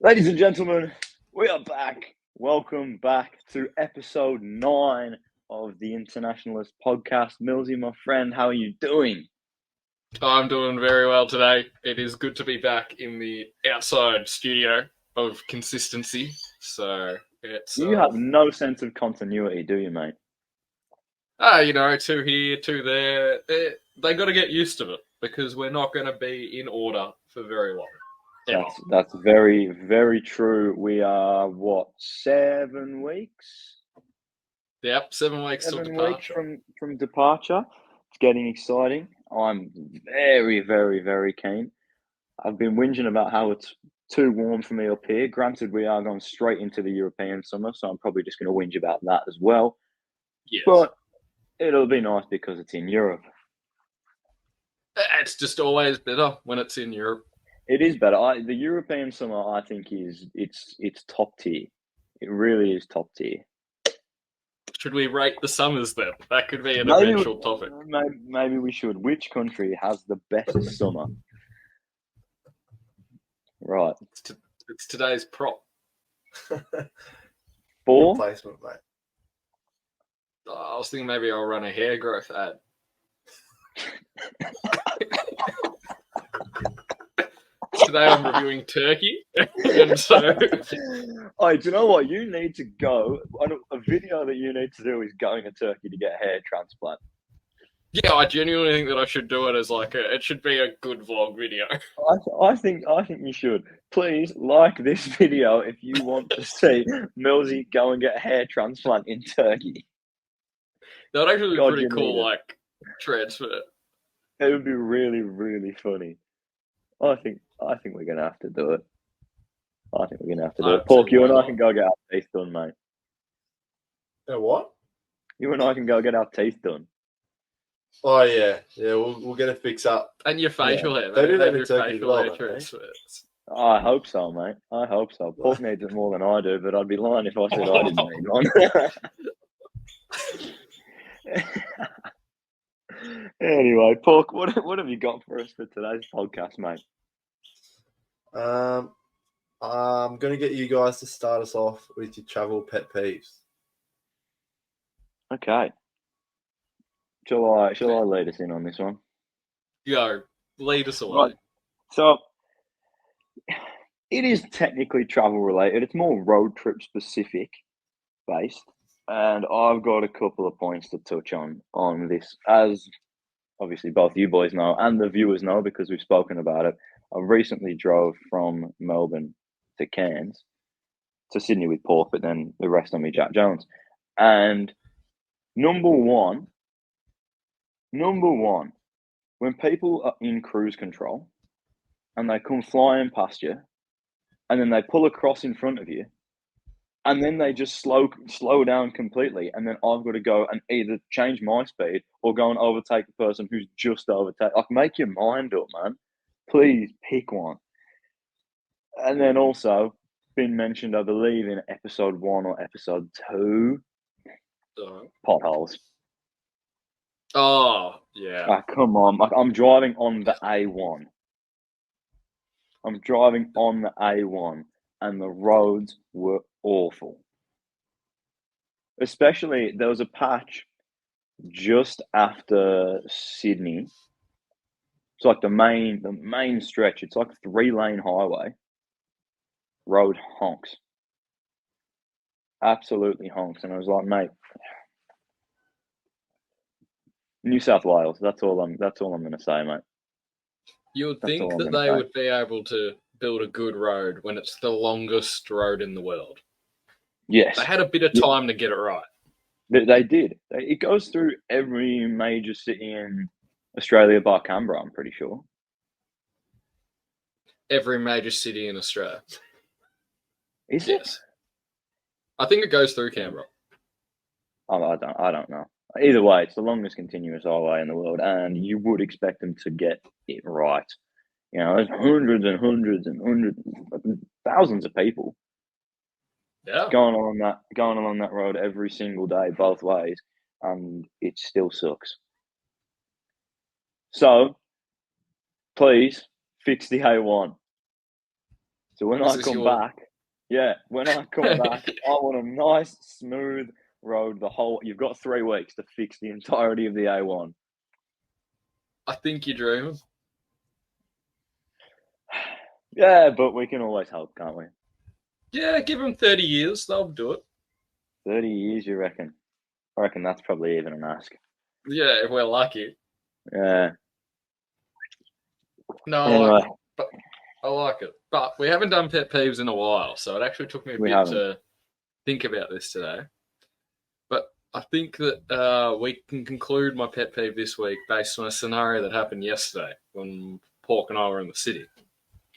Ladies and gentlemen, we are back. Welcome back to episode 9 of the Internationalist Podcast. Millsy, my friend, how are you doing? I'm doing very well today. It is good to be back in the outside studio of consistency. So it's You have no sense of continuity, do you, mate? two here, two there. They got to get used to it because we're not going to be in order for very long. That's very, very true. We are, 7 weeks? Yep, 7 weeks till departure. From departure. It's getting exciting. I'm very, very, very keen. I've been whinging about how it's too warm for me up here. Granted, we are going straight into the European summer, so I'm probably just going to whinge about that as well. Yes. But it'll be nice because it's in Europe. It's just always better when it's in Europe. It is better. The European summer, I think, it's top tier. It really is top tier. Should we rate the summers then? That could be an eventual topic. Maybe we should. Which country has the best summer? Right. It's today's prop. For placement, mate. I was thinking maybe I'll run a hair growth ad. Today I'm reviewing Turkey, and so. Oh, do you know what? You need to go. A video that you need to do is going to Turkey to get a hair transplant. Yeah, I genuinely think that I should do it as it should be a good vlog video. I think you should. Please like this video if you want to see Millsy go and get a hair transplant in Turkey. That would actually be pretty cool, transfer. It would be really, really funny. I think we're gonna have to do it. Pork, you and I can go get our teeth done, mate. What? You and I can go get our teeth done. Oh yeah. We'll get it fixed up. And your facial hair. They do that in facial Turkey as well, hair transfers. I hope so, mate. I hope so. Pork needs it more than I do, but I'd be lying if I said I didn't need one. Anyway, Pork, what have you got for us for today's podcast, mate? I'm going to get you guys to start us off with your travel pet peeves. Okay. Shall I lead us in on this one? Go, lead us away. Right. So, it is technically travel related. It's more road trip specific based. And I've got a couple of points to touch on this, as obviously both you boys know and the viewers know because we've spoken about it. I recently drove from Melbourne to Cairns to Sydney with Pork, but then the rest on me, Jack Jones. And number one, when people are in cruise control and they come flying past you and then they pull across in front of you, and then they just slow down completely, and then I've got to go and either change my speed or go and overtake the person who's just overtaken. Make your mind up, man. Please pick one. And then also, been mentioned, I believe, in episode 1 or episode 2, potholes. Oh, yeah. Come on. I'm driving on the A1. And the roads were awful. Especially, there was a patch just after Sydney. It's like the main stretch. It's like a 3-lane highway. Road honks. Absolutely honks. And I was like, mate, New South Wales. That's all I'm going to say, mate. You would think that they would be able to build a good road when it's the longest road in the world. Yes. They had a bit of time to get it right. They did. It goes through every major city in Australia bar Canberra, I'm pretty sure. Every major city in Australia. Is it? I think it goes through Canberra. I don't know. Either way, it's the longest continuous highway in the world, and you would expect them to get it right. There's hundreds and hundreds and hundreds, thousands of people going along that road every single day, both ways, and it still sucks. So, please fix the A1. So when I come back, I want a nice, smooth road. You've got 3 weeks to fix the entirety of the A1. I think you're dreaming. Yeah, but we can always help, can't we? Yeah, give them 30 years. They'll do it. 30 years, you reckon? I reckon that's probably even an ask. Yeah, if we're lucky. Yeah. No, I like it. But we haven't done pet peeves in a while, so it actually took me a bit to think about this today. But I think that we can conclude my pet peeve this week based on a scenario that happened yesterday when Pork and I were in the city.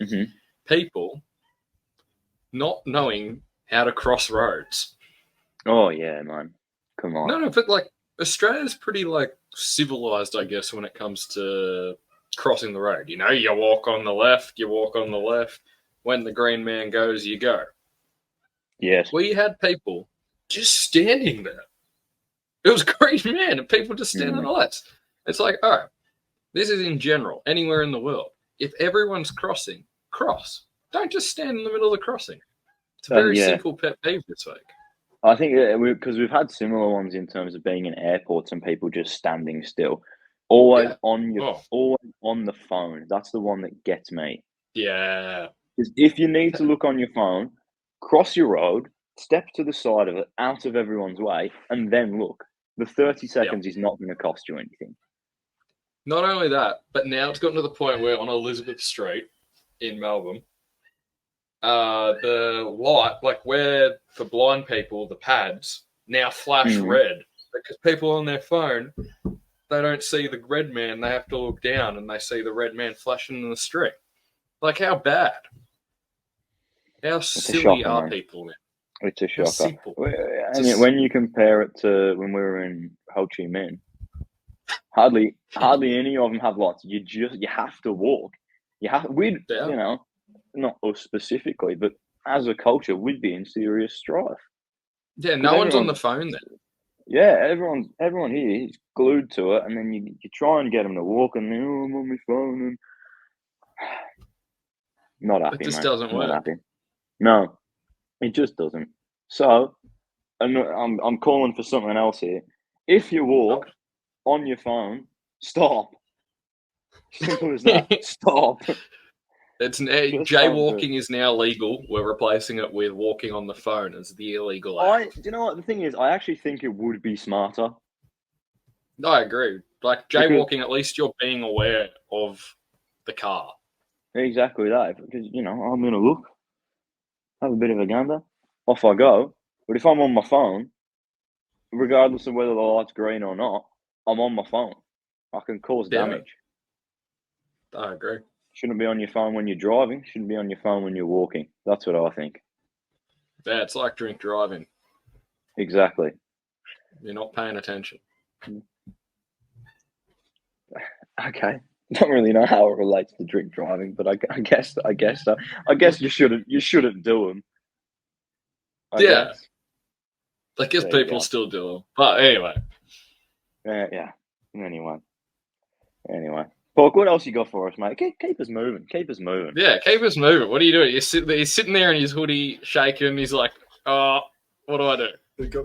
Mm-hmm. People not knowing how to cross roads. Oh, yeah, man. Come on. No, but like Australia's pretty like civilized, I guess, when it comes to crossing the road. You know, you walk on the left. When the green man goes, you go. Yes. We had people just standing there. It was green man and people just standing on the lights. It's like, all right, this is in general, anywhere in the world. If everyone's crossing, cross. Don't just stand in the middle of the crossing. It's a very simple pet peeve this week. I think because we've had similar ones in terms of being in airports and people just standing still. Always on the phone. That's the one that gets me. Yeah. Because if you need to look on your phone, cross your road, step to the side of it, out of everyone's way, and then look. The 30 seconds is not going to cost you anything. Not only that, but now it's gotten to the point where on Elizabeth Street in Melbourne, the light, like where for blind people, the pads now flash red because people on their phone, they don't see the red man. They have to look down and they see the red man flashing in the street. Like, how bad? How silly are people now? It's a shocker. Simple. And when you compare it to when we were in Ho Chi Minh, hardly any of them have lights. You have to walk. You know, not us specifically, but as a culture, we'd be in serious strife. Yeah, no one's on the phone then. Yeah, everyone here is glued to it, and then you try and get them to walk, and I'm on my phone, and not happy. It just doesn't work. Happy. No, it just doesn't. So, I'm calling for something else here. If you walk on your phone, stop. Simple as that. Stop. It's jaywalking is now legal. We're replacing it with walking on the phone as the illegal act. Do you know what the thing is? I actually think it would be smarter. I agree. Like jaywalking, at least you're being aware of the car. Exactly that. Because I'm gonna look, have a bit of a gander, off I go. But if I'm on my phone, regardless of whether the light's green or not, I'm on my phone. I can cause damage. I agree. Shouldn't be on your phone when you're driving. Shouldn't be on your phone when you're walking. That's what I think. Yeah, it's like drink driving. Exactly. You're not paying attention. Okay. Don't really know how it relates to drink driving, but I guess so. I guess you shouldn't do them. I guess people still do them. But anyway. Yeah. Anyway. Pork, what else you got for us, mate? Keep us moving. Yeah, keep us moving. What are you doing? He's sitting there in his hoodie, shaking. He's like, "Oh, what do I do?" It's a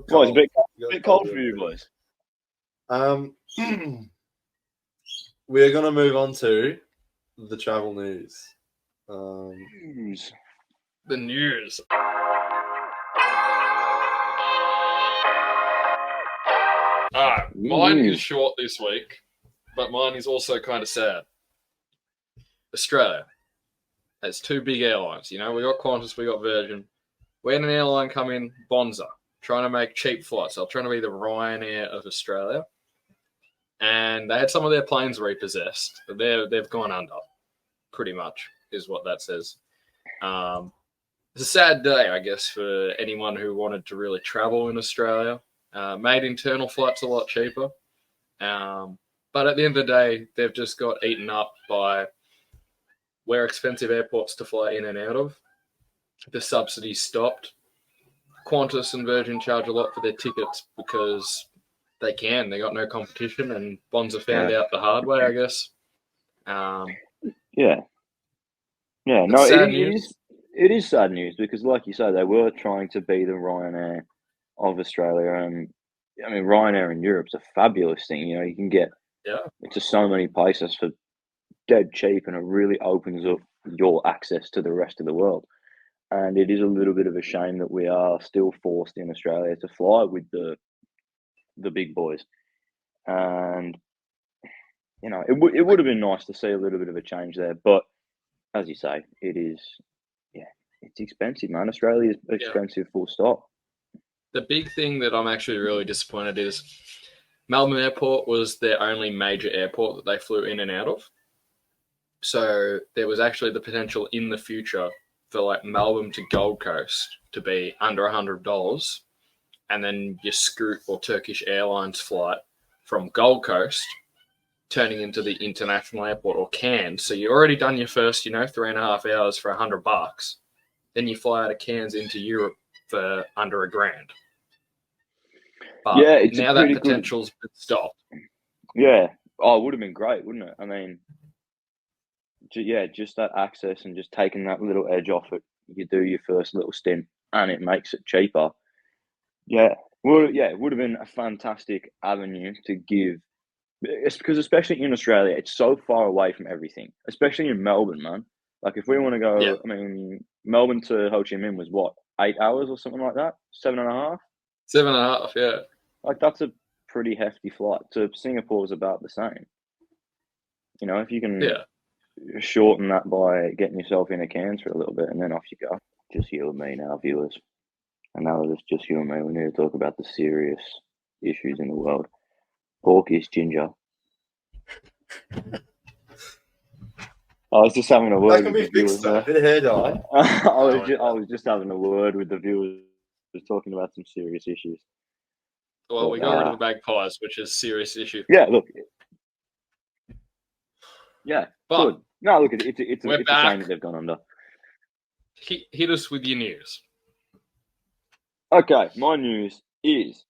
bit cold for you boys. We're gonna move on to the travel news. The news. All right, mine is short this week. But mine is also kind of sad. Australia has 2 big airlines. We got Qantas, we got Virgin. We had an airline come in, Bonza, trying to make cheap flights. They're trying to be the Ryanair of Australia. And they had some of their planes repossessed. They've gone under, pretty much, is what that says. It's a sad day, I guess, for anyone who wanted to really travel in Australia. Made internal flights a lot cheaper. But at the end of the day, they've just got eaten up by where expensive airports to fly in and out of. The subsidies stopped. Qantas and Virgin charge a lot for their tickets because they can. They got no competition, and Bonza found out the hard way, I guess. Yeah. No, it it is sad news because, like you say, they were trying to be the Ryanair of Australia, and I mean Ryanair in Europe's a fabulous thing. You know, you can get to so many places for dead cheap, and it really opens up your access to the rest of the world. And it is a little bit of a shame that we are still forced in Australia to fly with the big boys. And you know, it would have been nice to see a little bit of a change there, but as you say, it is, it's expensive, man. Australia is expensive, full stop. The big thing that I'm actually really disappointed is Melbourne Airport was their only major airport that they flew in and out of. So there was actually the potential in the future for like Melbourne to Gold Coast to be under $100, and then your Scoot or Turkish Airlines flight from Gold Coast turning into the international airport or Cairns. So you already done your first, 3.5 hours for $100. Then you fly out of Cairns into Europe for under $1,000. But it's now that potential's been stopped. Yeah. Oh, it would have been great, wouldn't it? I mean, just that access and just taking that little edge off it. You do your first little stint and it makes it cheaper. Yeah. Well, it would have been a fantastic avenue to give. It's because, especially in Australia, it's so far away from everything, especially in Melbourne, man. Like, if we want to go, I mean, Melbourne to Ho Chi Minh was what, 8 hours or something like that? 7.5? 7.5, yeah. Like, that's a pretty hefty flight. To Singapore is about the same. You know, if you can shorten that by getting yourself in a Cairns for a little bit and then off you go. Just you and me now, viewers. And now that it's just you and me, we need to talk about the serious issues in the world. Porky's ginger. I was just having a word with the viewers. Bit of hair dye. I was just having a word with the viewers. Was talking about some serious issues. Well, we got rid of the magpies, which is a serious issue. Yeah, look. Yeah, but good. No, look, it's a shame that they've gone under. Hit us with your news. Okay, my news is: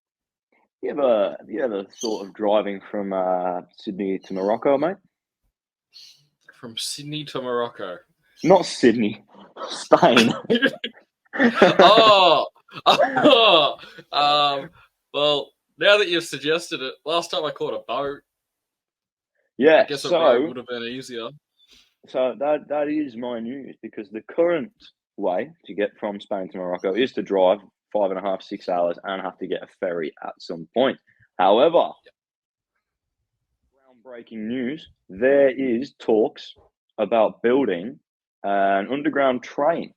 you ever thought of driving from Sydney to Morocco, mate? From Sydney to Morocco? Not Sydney, Spain. Well, now that you've suggested it, last time I caught a boat. Yeah, I guess a road would have been easier. So that is my news, because the current way to get from Spain to Morocco is to drive 5.5, 6 hours and have to get a ferry at some point. However, groundbreaking news, there is talks about building an underground train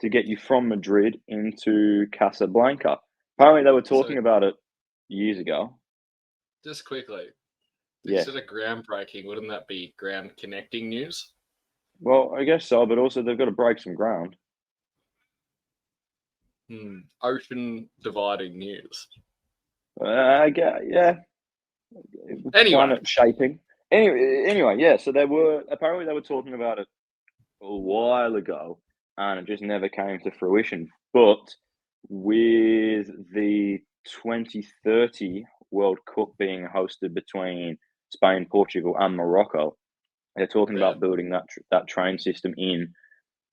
to get you from Madrid into Casablanca. Apparently they were talking about it years ago. Just quickly, instead of groundbreaking, wouldn't that be ground connecting news? Well, I guess so, but also they've got to break some ground. Ocean dividing news. I guess, yeah. Anyway, planet shaping. Anyway, yeah. So they were talking about it a while ago, and it just never came to fruition. But with the 2030 World Cup being hosted between Spain, Portugal, and Morocco, they're talking about building that train system in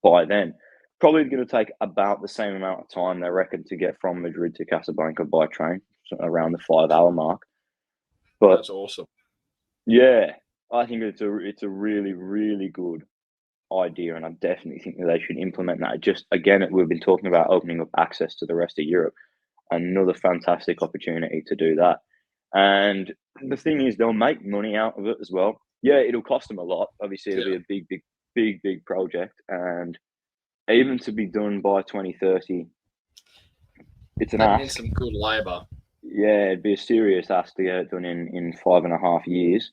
by then. Probably going to take about the same amount of time, they reckon, to get from Madrid to Casablanca by train, so around the 5-hour mark. But that's awesome. Yeah, I think it's a really, really good idea, and I definitely think that they should implement that. Just again, we've been talking about opening up access to the rest of Europe. Another fantastic opportunity to do that. And the thing is, they'll make money out of it as well. Yeah, it'll cost them a lot. Obviously, it'll be a big project, and even to be done by 2030, it's an ask. That means some good labour. Yeah, it'd be a serious ask to get it done in 5.5 years.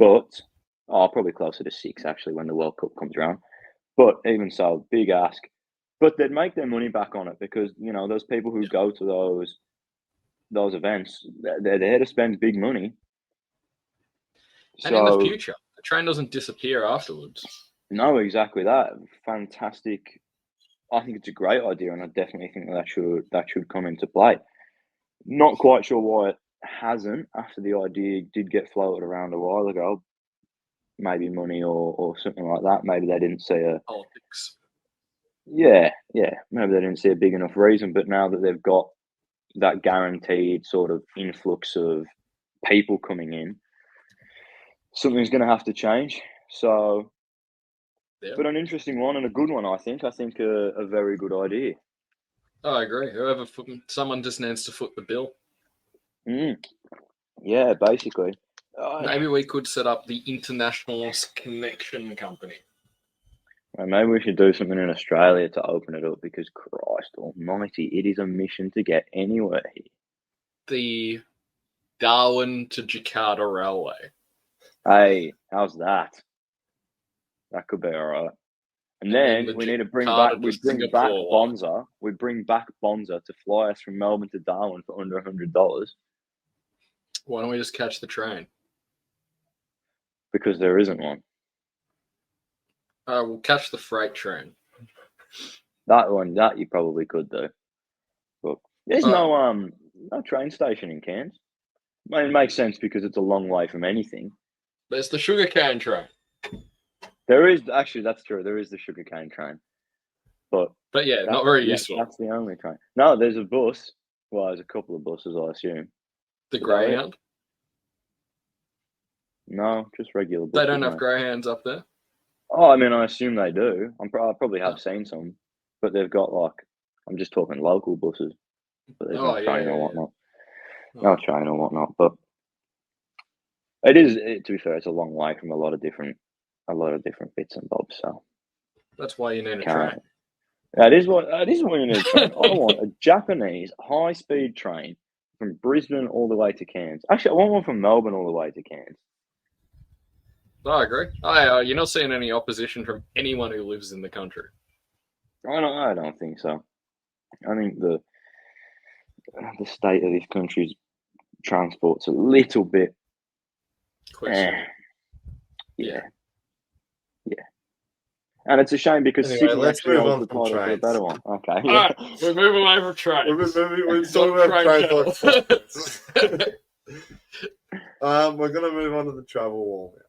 But probably closer to 6 actually when the World Cup comes around. But even so, big ask. But they'd make their money back on it, because those people who go to those events, they're there to spend big money. And in the future, the train doesn't disappear afterwards. No, exactly that. Fantastic. I think it's a great idea, and I definitely think that should come into play. Not quite sure why it hasn't after the idea did get floated around a while ago. Maybe money or something like that. Maybe they didn't see politics. Yeah, maybe they didn't see a big enough reason, but now that they've got that guaranteed sort of influx of people coming in, something's going to have to change. So, Yeah. but an interesting one and a good one, I think. I think a very good idea. I agree. Someone just needs to foot the bill. Yeah, basically. Maybe we could set up the Internationalist Connection Company. Maybe we should do something in Australia to open it up because Christ almighty, it is a mission to get anywhere here. The Darwin to Jakarta Railway. Hey, how's that? That could be all right. And then we need to bring back Bonza. We bring back Bonza to fly us from Melbourne to Darwin for under $100. Why don't we just catch the train? Because there isn't one. We'll catch the freight train. That you probably could do. But there's no train station in Cairns. I mean, it makes sense because it's a long way from anything. There's the sugarcane train. There is actually, that's true. There is the sugarcane train, but yeah, not very useful. That's the only train. No, there's a bus. Well, there's a couple of buses, I assume. The Greyhound. No, just regular buses. They don't have Greyhounds up there. Oh, I mean, I assume they do. I probably have seen some, but they've got I'm just talking local buses, but there's no train or whatnot. No train or whatnot, but it is. To be fair, it's a long way from a lot of different bits and bobs. So that's why you need a train. That is what you need a train. I want a Japanese high-speed train from Brisbane all the way to Cairns. Actually, I want one from Melbourne all the way to Cairns. I agree. You're not seeing any opposition from anyone who lives in the country. I don't think so. I think the state of this country's transport's a little bit. Yeah. And it's a shame because anyway, let's move on to the title for a better one. Okay. All right, we're moving away from trains. We're talking about trains. We're going to move on to the travel wall now.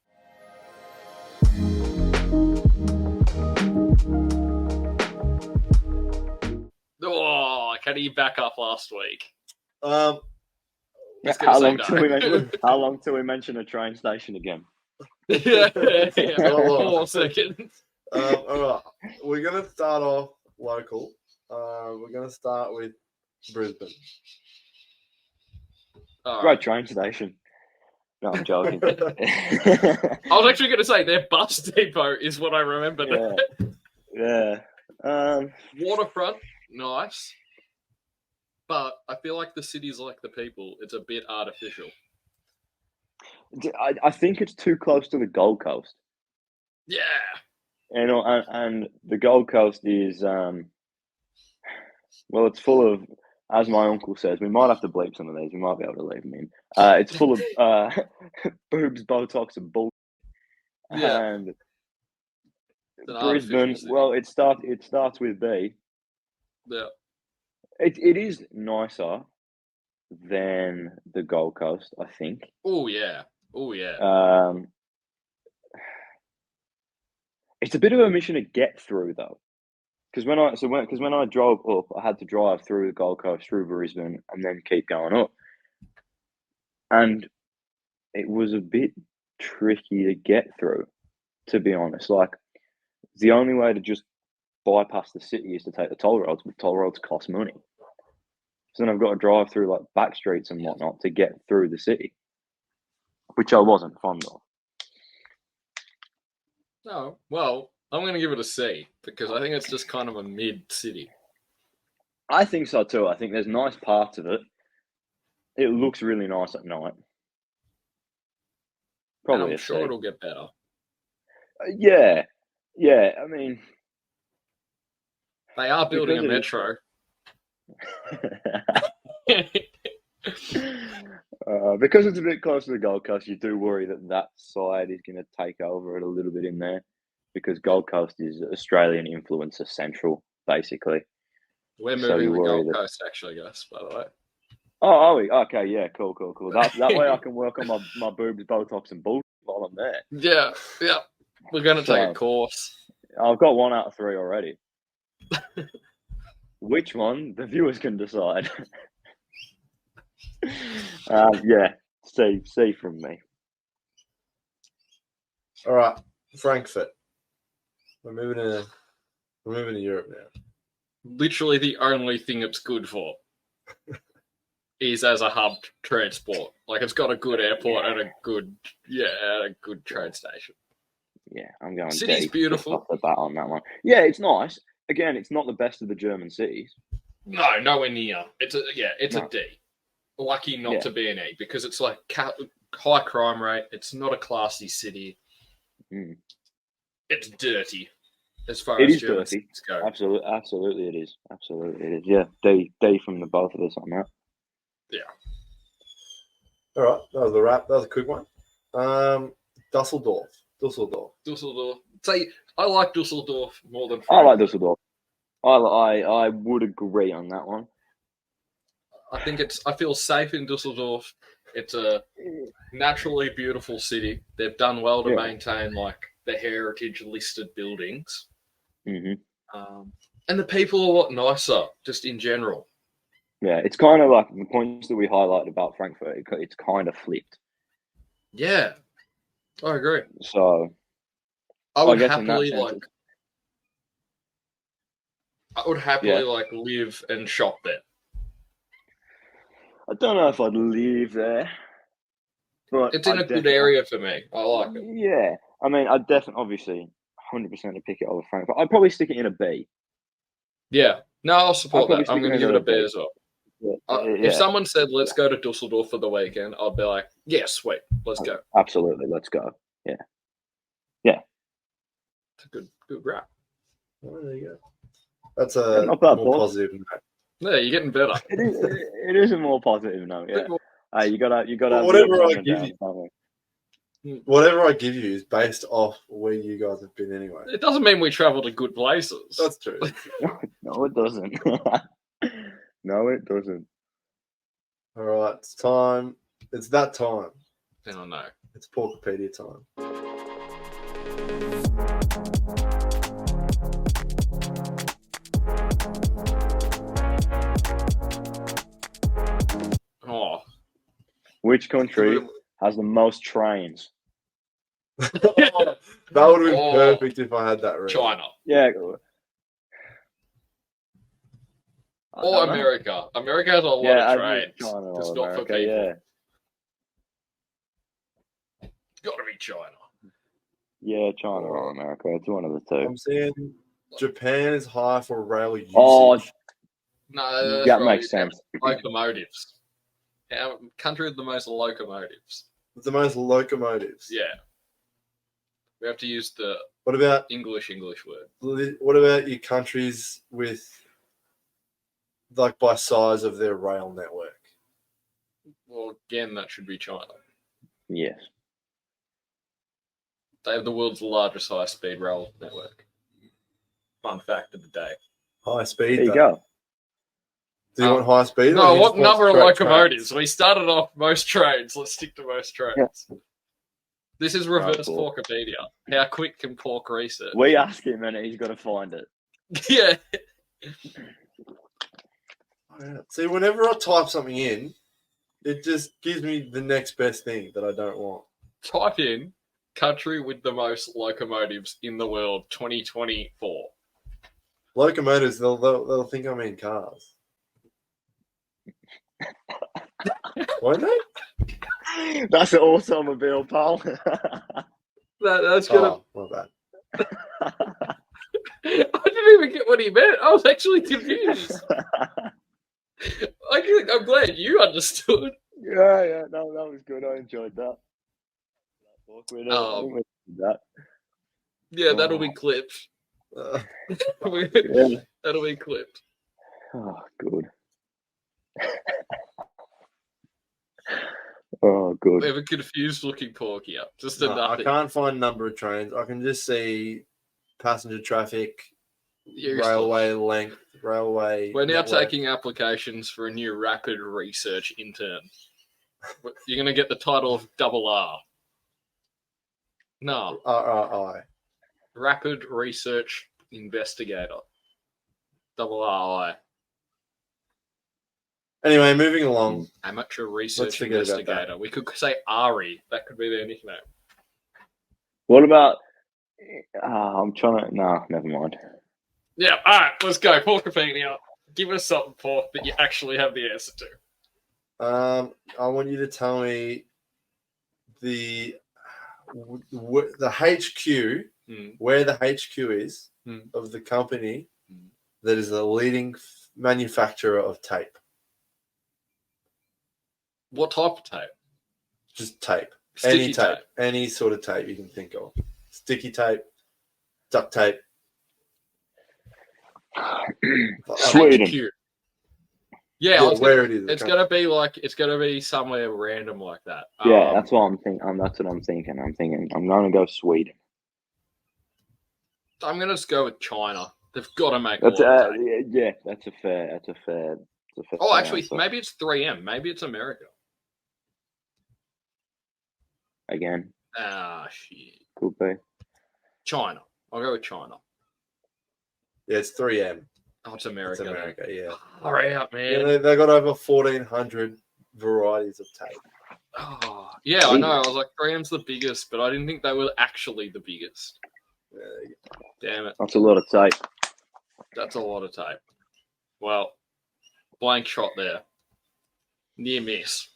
Oh, can you back up last week? How long till we mention a train station again? Yeah. 4 seconds. All right, we're going to start off local. We're going to start with Brisbane. Great train station. No, I'm joking. I was actually going to say their bus depot is what I remember. Yeah. Waterfront, nice. But I feel like the city's like the people. It's a bit artificial. I think it's too close to the Gold Coast. Yeah. And the Gold Coast is, it's full of, as my uncle says, we might have to bleep some of these. We might be able to leave them in. It's full of boobs, Botox, and bull. Yeah. And Brisbane, well, it starts with B. Yeah. It is nicer than the Gold Coast, I think. Oh yeah. It's a bit of a mission to get through though, because when I drove up, I had to drive through the Gold Coast, through Brisbane, and then keep going up, and it was a bit tricky to get through, to be honest. Like, the only way to just bypass the city is to take the toll roads, but toll roads cost money. So then I've got to drive through like back streets and whatnot to get through the city, which I wasn't fond of. No, well, I'm going to give it a C because I think it's just kind of a mid-city. I think so too. I think there's nice parts of it. It looks really nice at night. Probably and I'm sure it'll get better. Yeah. I mean, they are building a metro. Because it's a bit close to the Gold Coast, you do worry that side is going to take over it a little bit in there, because Gold Coast is Australian influencer central, basically. We're moving to the Gold Coast, actually, guys, by the way. Oh, are we? Okay, yeah, cool. That way I can work on my boobs, Botox, and bullshit while I'm there. Yeah. We're going to take a course. I've got 1 out of 3 already. Which one? The viewers can decide. Yeah, C from me. All right, Frankfurt. We're moving to Europe now. Literally the only thing it's good for is as a hub transport. Like, it's got a good airport and a good train station. Yeah, I'm going City's D beautiful. off the bat on that one. Yeah, it's nice. Again, it's not the best of the German cities. No, nowhere near. It's a D. Lucky not to be an E, because it's like high crime rate. It's not a classy city. It's dirty. As far as German cities go. Absolutely it is. Absolutely it is. Yeah, D from the both of us on that. Yeah. All right, that was the wrap. That was a quick one. Dusseldorf. Say, I like Dusseldorf more than Frankfurt. I like Dusseldorf. I would agree on that one. I feel safe in Dusseldorf. It's a naturally beautiful city. They've done well to maintain like the heritage listed buildings. Mm-hmm. And the people are a lot nicer, just in general. Yeah, it's kind of like the points that we highlighted about Frankfurt. It's kind of flipped. Yeah, I agree. So I would happily live and shop there. I don't know if I'd live there, but it's in a good area for me. I like it. Yeah, I mean, I'd definitely, obviously, 100% to pick it over Frankfurt. I'd probably stick it in a B. Yeah, no, I'll support that. I'm going to give it a B as well. Yeah. If someone said, let's go to Dusseldorf for the weekend, I'd be like, yeah, sweet, let's go. Absolutely, let's go. Yeah. It's a good wrap. Oh, there you go. That's a more positive note. Yeah, you're getting better. It is a more positive note, yeah. You gotta whatever I give you is based off where you guys have been anyway. It doesn't mean we travel to good places. That's true. No, it doesn't. No, it doesn't. All right, it's time. It's that time. I know. It's Porkipedia time. Oh. Which country has the most trains? That would have been perfect if I had that right. China. Yeah. Or America. America has a lot of trains. Just not for people. Yeah. It's got to be China. Yeah, China or America. It's one of the two. I'm saying Japan is high for rail usage. Oh, no, that makes sense. Locomotives. Our country with the most locomotives. The most locomotives. Yeah. We have to use the English word. What about your countries with, like, by size of their rail network? Well, again, that should be China. Yes. They have the world's largest high-speed rail network. Fun fact of the day. High speed. There you go. Do you want high speed? No, what number of locomotives? We started off most trains. Let's stick to most trains. Yeah. This is reverse Porkipedia. How quick can Pork research? We ask him and he's got to find it. Yeah. See, whenever I type something in, it just gives me the next best thing that I don't want. Type in country with the most locomotives in the world 2024. Locomotives, they'll think I mean cars. Won't they? That's an automobile, pal. That's gonna. My bad. I didn't even get what he meant. I was actually confused. I'm glad you understood. Yeah. No, that was good. I enjoyed that. Yeah, that'll be clipped. That'll be clipped. Oh, good. Oh, good. We have a confused looking Porky up. Just a nothing. I can't find number of trains. I can just see passenger traffic, railway length, railway. We're now taking applications for a new rapid research intern. You're going to get the title of Double R. No. RRI. Rapid Research Investigator. Double R. Anyway, moving along. Amateur research forget about investigator. We could say Ari. That could be their nickname. What about? I'm trying to. No, never mind. Yeah, all right, let's go. Porkipedia. Give us something, Pork, that you actually have the answer to. I want you to tell me the HQ, where the HQ is of the company that is the leading manufacturer of tape. What type of tape? Just tape. Sticky Any tape. Any sort of tape you can think of. Sticky tape, duct tape. Sweden. HQ. Yeah, where it is. It's gonna be somewhere random like that. Yeah, that's what I'm thinking. That's what I'm thinking. I'm going to go Sweden. I'm gonna just go with China. They've got to make That's a lot of tape. yeah. That's a fair. Oh, actually, answer. maybe it's 3M. Maybe it's America. Again, Shit. could be. China. I'll go with China. Yeah, it's 3M. Oh, it's America. It's America, yeah. Hurry up, man. Yeah, they got over 1,400 varieties of tape. Oh, yeah, I know. I was like, 3M's the biggest, but I didn't think they were actually the biggest. Damn it. That's a lot of tape. That's a lot of tape. Well, blank shot there. Near miss.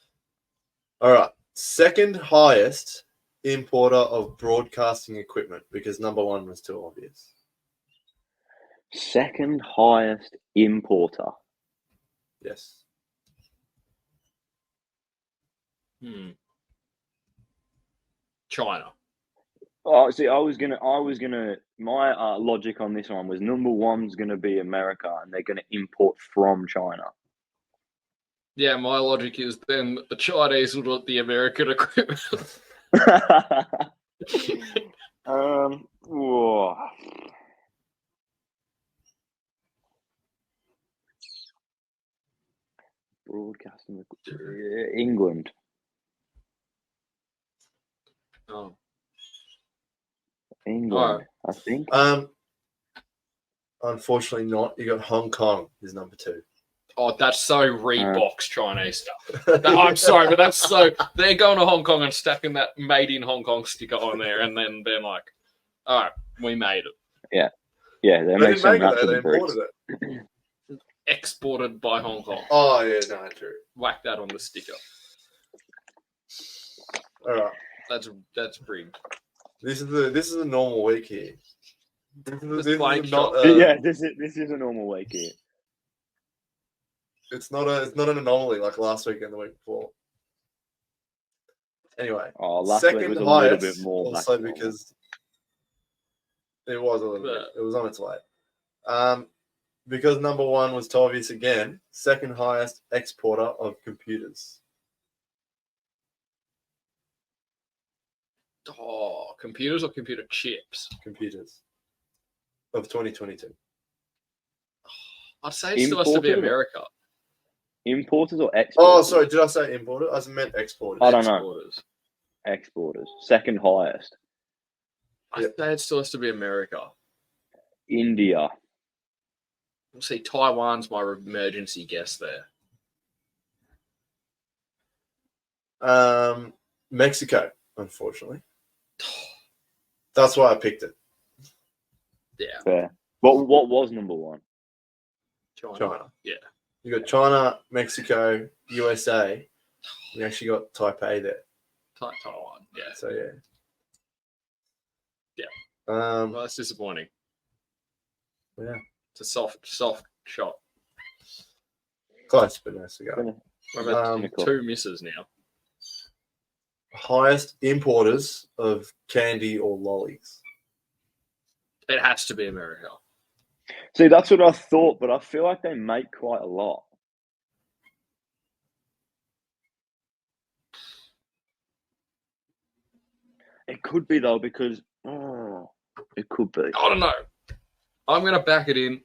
All right. Second highest importer of broadcasting equipment, because number one was too obvious. Second highest importer. Yes. China. Oh, see, I was gonna. My logic on this one was number one's gonna be America, and they're gonna import from China. Yeah, my logic is then the Chinese will want the American equipment. Whoa. Broadcasting England. Oh. England, I think. Unfortunately not. You got Hong Kong is number two. Oh, that's so Reebok's Chinese stuff. I'm sorry, but that's so... They're going to Hong Kong and stacking that made in Hong Kong sticker on there, and then they're like, all right, we made it. Yeah. Yeah, they make some nuts they in the bricks. imported it. Exported by Hong Kong. Oh, yeah, no, true. Whack that on the sticker. All right. That's rigged. This is a normal week here. This is not this is a normal week here. It's not an anomaly like last week and the week before. Anyway, last second week was a highest, little bit more. also because it was a little bit. It was on its way. Because number one was too obvious again. Second highest exporter of computers. Oh, computers or computer chips? Computers of 2022. I'd say it still has to be America. Importers or exporters? Oh, sorry. Did I say importer? I meant exporters. I don't know. Exporters. Second highest. I'd say it still has to be America. India. We'll see, Taiwan's my emergency guess there. Mexico, unfortunately. That's why I picked it. Yeah. Fair. What was number one? China. Yeah. You got China, Mexico, USA. We actually got Taipei there. Taiwan, yeah. So yeah. Yeah. Well, that's disappointing. Yeah. It's a soft shot. Close, but no cigar. We're about 2 misses now. Highest importers of candy or lollies. It has to be America. See, that's what I thought, but I feel like they make quite a lot. It could be, though, because... it could be. I don't know. I'm going to back it in.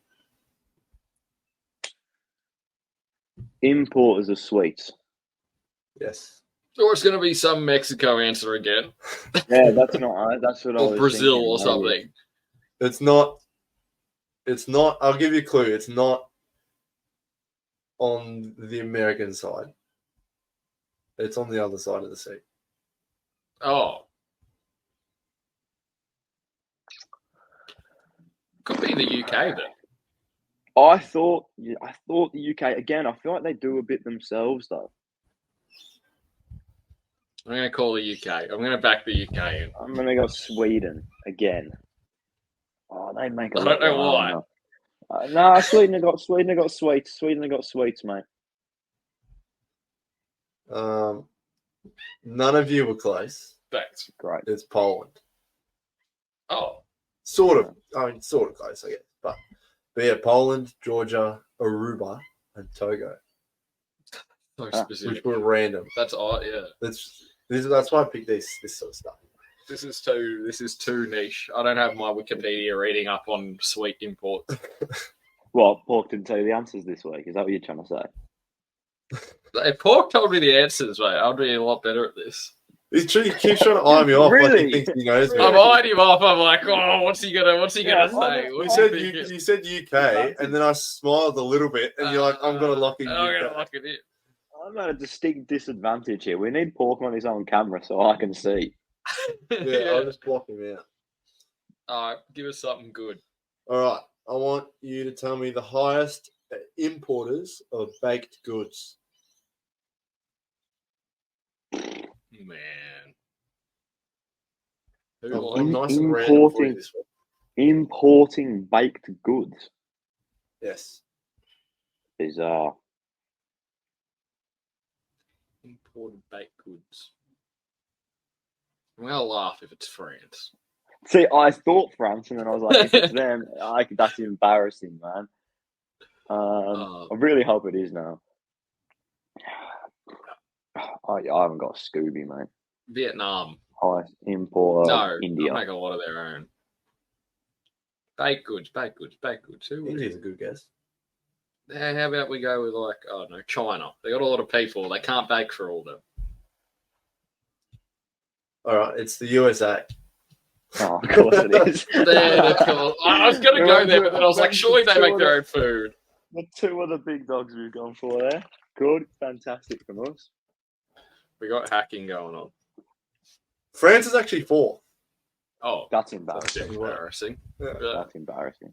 Importers of sweets. Yes. Or it's going to be some Mexico answer again. Yeah, that's not... That's what I was Brazil thinking, or something. It's not It's not. I'll give you a clue. It's not on the American side. It's on the other side of the sea. Oh. Could be the UK then. I thought the UK again. I feel like they do a bit themselves though. I'm going to call the UK. I'm going to back the UK in. I'm gonna go Sweden again. Oh, they make. I don't know why. No, Sweden have got sweets. Sweden have got sweets, mate. None of you were close. Thanks. Great. It's Poland. Oh. Sort of. I mean, sort of close, I guess. But yeah, Poland, Georgia, Aruba, and Togo. So specific. Which were random. That's odd, yeah. That's why I picked this sort of stuff. This is too niche. I don't have my Wikipedia reading up on sweet imports. Well, Pork didn't tell you the answers this week. Is that what you're trying to say? If Pork told me the answers, mate, I'd be a lot better at this. He keeps trying to eye me off Really? like he thinks he knows me. I'm eyeing him off. I'm like, oh, what's he gonna say? You said UK, and then I smiled a little bit, and you're like, I'm gonna lock in I'm gonna UK. lock it in. I'm at a distinct disadvantage here. We need Pork on his own camera so I can see. Yeah, I'll just block him out. All right, give us something good. All right, I want you to tell me the highest importers of baked goods. Man. I'm nice and random for you this week. Importing baked goods. Yes. Bizarre. Imported baked goods. I'm going to laugh if it's France. See, I thought France, and then I was like, if it's them, that's embarrassing, man. I really hope it is now. I haven't got a Scooby, mate. Vietnam. Highest importer. No, India. they make a lot of their own. Baked goods. India's a good guess. How about we go with China? They got a lot of people. They can't bake for all of them. All right, it's the USA. Oh, of course it is. I was going to go there, but then I was like, surely they make their own food. The two other big dogs we've gone for there. Good, fantastic from us. We got hacking going on. France is actually 4. Oh, that's embarrassing. Yeah. That's embarrassing.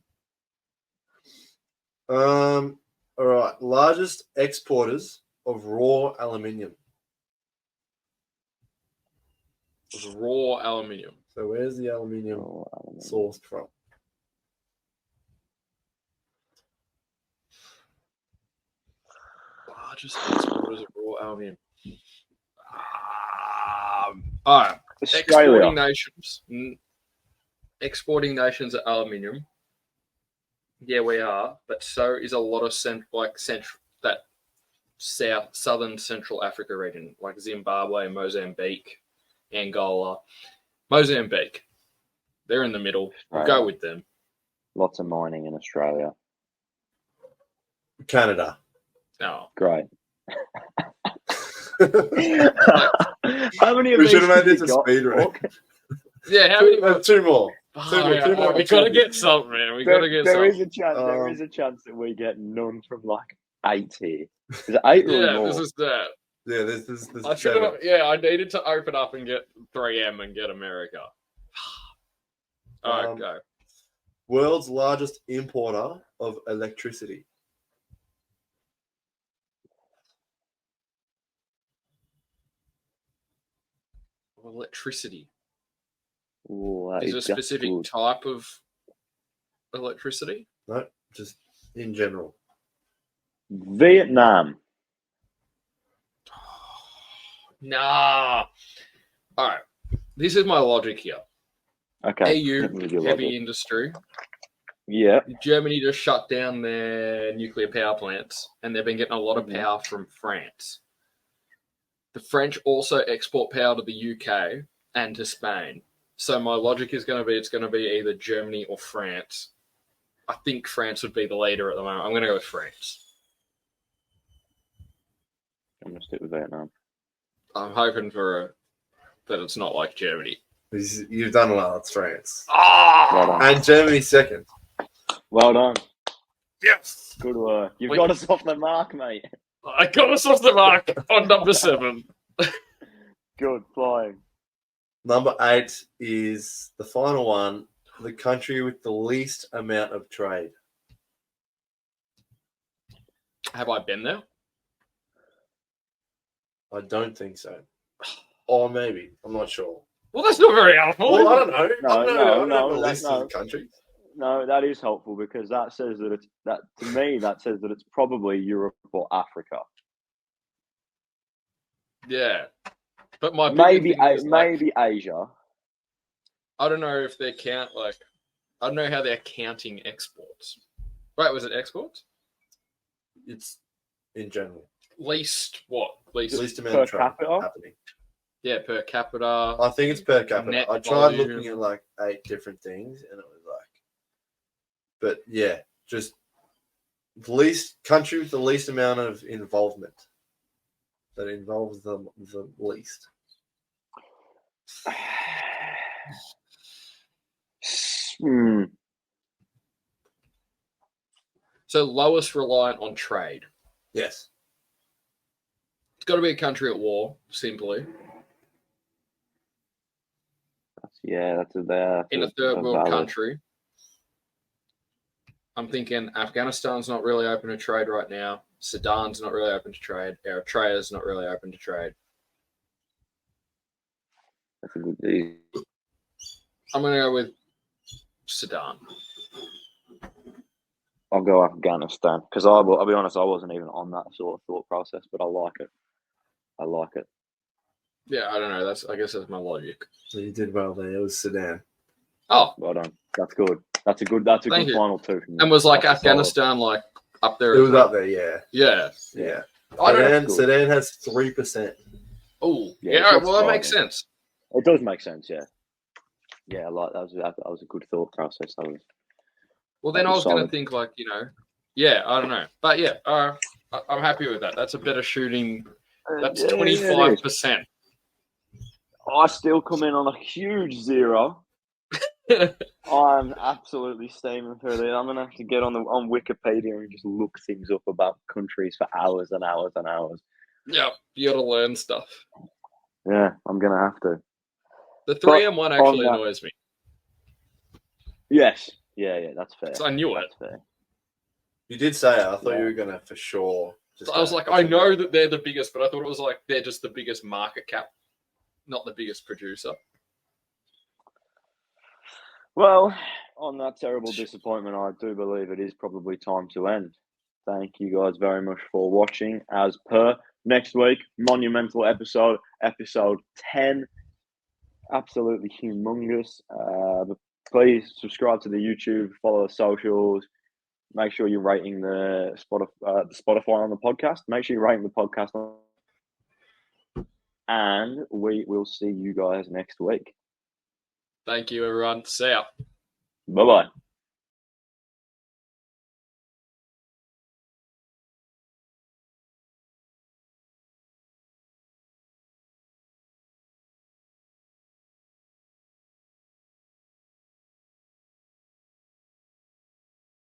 All right, largest exporters of raw aluminium. Raw aluminium. So where's the aluminium sourced from? Largest exporters of raw aluminium. All right. Australia. Exporting nations of aluminium. Yeah, we are, but so is a lot of southern Central Africa region, like Zimbabwe, Mozambique, Angola. Mozambique. They're in the middle. We'll go with them. Lots of mining in Australia. Canada. Oh. Great. How many of we these should have made this a speed run. Yeah, how many? Two more. Two more. We gotta get something, man. There is a chance. There is a chance that we get none from like 8 here. Is it 8 or more? This is that. Yeah, this I should have. Yeah, I needed to open up and get 3M and get America. All right, go. World's largest importer of electricity. Electricity. Ooh, is it a specific type of electricity? No, just in general. Vietnam. Nah. All right. This is my logic here. Okay. EU, heavy industry. Yeah. Germany just shut down their nuclear power plants, and they've been getting a lot of power from France. The French also export power to the UK and to Spain. So my logic is going to be it's going to be either Germany or France. I think France would be the leader at the moment. I'm going to go with France. I'm going to stick with Vietnam. I'm hoping that it's not like Germany. You've done well. It's France. Ah! And Germany second. Well done. Yes. Good work. You've got us off the mark, mate. I got us off the mark on number 7. Good flying. Number 8 is the final one. The country with the least amount of trade. Have I been there? I don't think so. Or maybe. I'm not sure. Well, that's not very helpful. Well, I don't know. No, I don't know the no, list no. of the countries. No, that is helpful because that says that to me that says that it's probably Europe or Africa. Yeah, but my maybe maybe Asia. I don't know if they count I don't know how they're counting exports. Right, was it exports? It's in general. Least what? Least amount per of trade capita? happening. Yeah, per capita. I think it's per capita. Net I tried volume. looking at like 8 different things, and it was like, but yeah, just the least country with the least amount of involvement that involves the least. So lowest reliant on trade. Yes. It's got to be a country at war, simply. That's in a third world country. I'm thinking Afghanistan's not really open to trade right now. Sudan's not really open to trade. Eritrea's not really open to trade. That's a good deal. I'm going to go with Sudan. I'll go Afghanistan because I'll be honest, I wasn't even on that sort of thought process, but I like it. Yeah, I don't know. I guess that's my logic. So you did well there. It was Sudan. Oh, well done. That's good. That's a good final 2 from you. And was like Afghanistan up there? It was up there, yeah. Yeah. Sudan has 3%. Oh, yeah. Well, that makes sense. It does make sense, yeah. Yeah, that was a good thought process. Well, then I was going to think yeah, I don't know, but yeah, I'm happy with that. That's a better shooting. That's 25%. I still come in on a huge 0. I'm absolutely steaming through it. I'm gonna have to get on Wikipedia and just look things up about countries for hours and hours and hours. Yeah, you got to learn stuff. Yeah, I'm gonna have to. The 3M one actually annoys me. Yes, yeah, that's fair. So I knew that's fair. You did say it. I thought you were gonna for sure. I was like, I know that they're the biggest, but I thought it was like they're just the biggest market cap, not the biggest producer. Well, on that terrible disappointment, I do believe it is probably time to end. Thank you guys very much for watching. As per, next week, monumental episode 10. Absolutely humongous. But please subscribe to the YouTube, follow the socials. Make sure you're rating the Spotify on the podcast. Make sure you're rating the podcast. And we will see you guys next week. Thank you, everyone. See ya. Bye-bye.